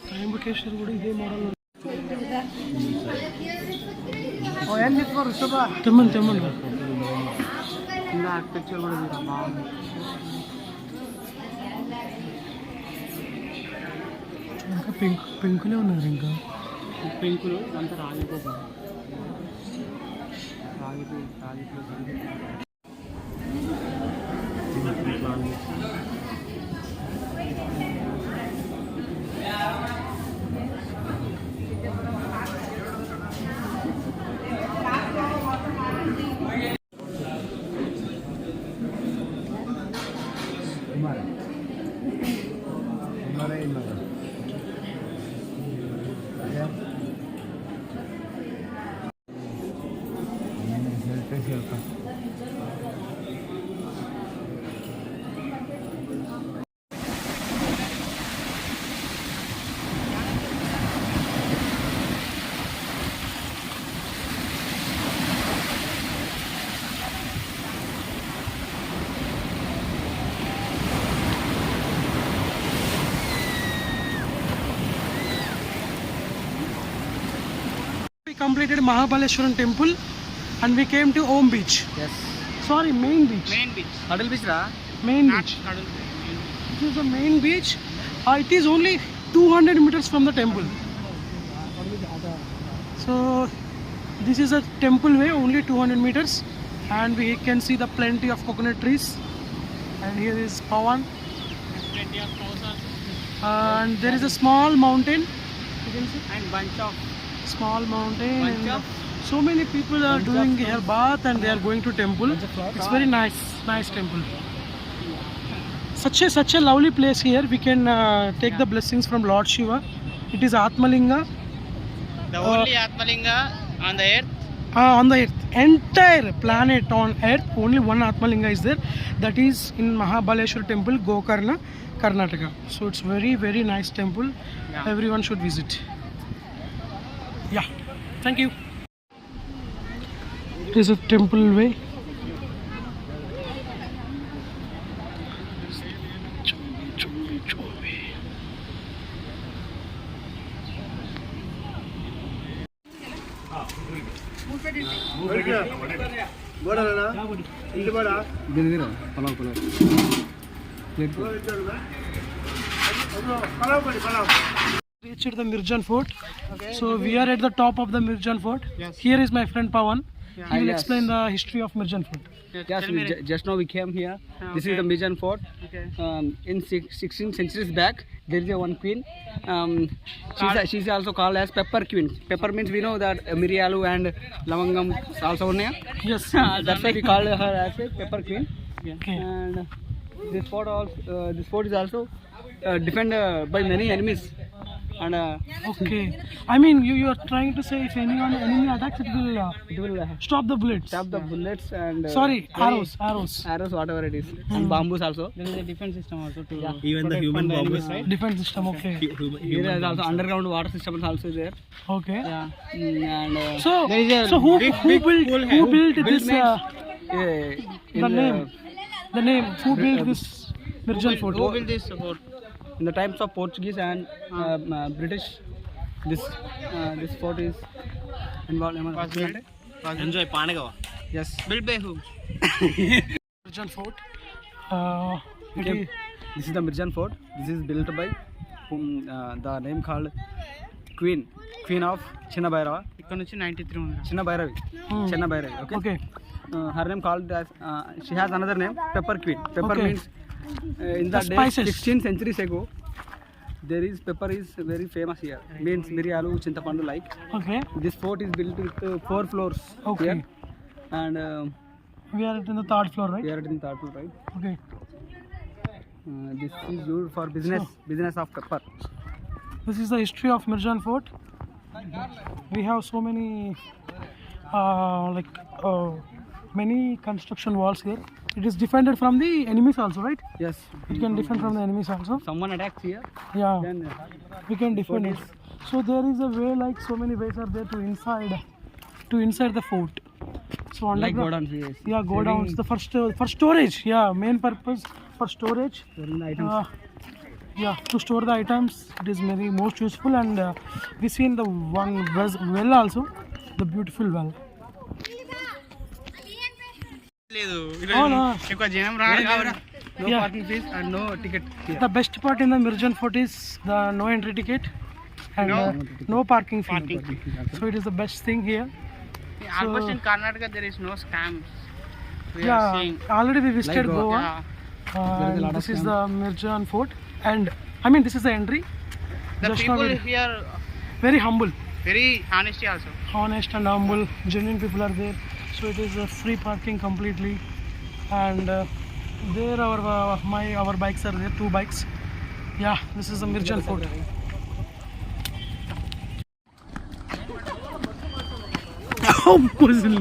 ತ್ರಯಂಬಕೇಶ್ವರ ಕೂಡ ಇದೇ ಮಾಡಲ್. తెమ్మని తెమ్మని ఇంకా ఆర్కిటెక్చర్ కూడా చూడ బాగుంది. ఇంకా పెంకులే ఉన్నారు. ఇంకా పెంకులు అంతా రాగిపోతుంది. రాగిపోయి completed Mahabaleshwaram temple and we came to Om Beach. Yes. Sorry, main beach. Cuddle beach ra? Main beach. This is the main beach. It is only 200 meters from the temple. So this is a temple way, only 200 meters, and we can see the plenty of coconut trees. And here is Pawan. Plenty of cows. And there is a small mountain. You can see. And bunch of Small mountain. And so many people are doing here bath and they are going to temple. It's very nice temple. Such a lovely place here. We can take the blessings from Lord Shiva. It is Atmalinga. The only Atmalinga on the earth. On the earth, entire planet on earth, only one Atmalinga is there. That is in Mahabaleshwar temple, Gokarna, Karnataka. So it's very nice temple. Yeah. Everyone should visit. Yeah, thank you. It is a temple way. Reached the Mirjan Fort. Okay. So we are at the top of the Mirjan Fort. Yes. Here is my friend Pawan. Yeah. He will explain the history of Mirjan Fort. Yes, just now we came here. This is the Mirjan Fort. Okay. In 16th centuries back, there is a one queen. She's also called as Pepper Queen. Pepper means we know that Miriyalu and Lavangam also unnaya. Yes. That's why we call her as a Pepper Queen. Yeah. Okay. And this fort is also defended by many enemies. And okay, I mean you are trying to say if any enemy attacks, it will stop the bullets. Stop the bullets and sorry, arrows, whatever it is, and bamboos also. There is a defense system also to even the human bamboos, right? Defense system. Okay. There is also underground water system is also there. Okay. Yeah. And so who built this? The name. Who built this Mirjan Fort? Who built this fort? In the times of Portuguese and British, this fort is involved. Enjoy Panagava. Yes. Built by who? Mirjan Fort. This is the Mirjan Fort. This is built by the name called Queen of Chinna Bhairava. ఇక్కడ నుంచి 93 ఉంది. Chinna Bhairavi. Okay. Her name called as she has another name, Pepper Queen. Pepper means in the day 16th centuries ago, pepper is very famous here. Means Miriyalu, Chintapandu like. Okay. This fort is built with 4 floors. Okay. Here. And we are in the 3rd floor, right? We are in the 3rd floor, right? Okay. This is used for business of pepper. This is the history of Mirjan Fort. We have so many many construction walls here. It is defended from the enemies also, right? Yes. It can defend from the enemies also. Someone attacks here, Yeah, then we can defend it. So there is a way, like so many ways are there to inside the fort. So like underground, go down here. yeah, go down. It's the for storage. Yeah, main purpose for storage. Storing the items. Yeah, to store the items. It is very most useful, and we see in the one well also, the beautiful well. లేదు Oh no. ఎక్కువ జనం రాడు కాబట్టి no Yeah. parking fees and no ticket here. The best part in the Mirjan Fort is the no entry ticket and no parking fee. So it is the best thing here. Almost in Karnataka there is no scams. We are Yeah, seeing. already we visited Like Goa. Yeah. There is a lot And of this is the Mirjan Fort, and I mean this is the entry. The Just now people we- here very humble, very honesty also. honest and humble, genuine people are there. So it is free parking completely, and there our bikes are there, 2 bikes. Yeah, this is the Mirjan Fort. Oh, puzzle.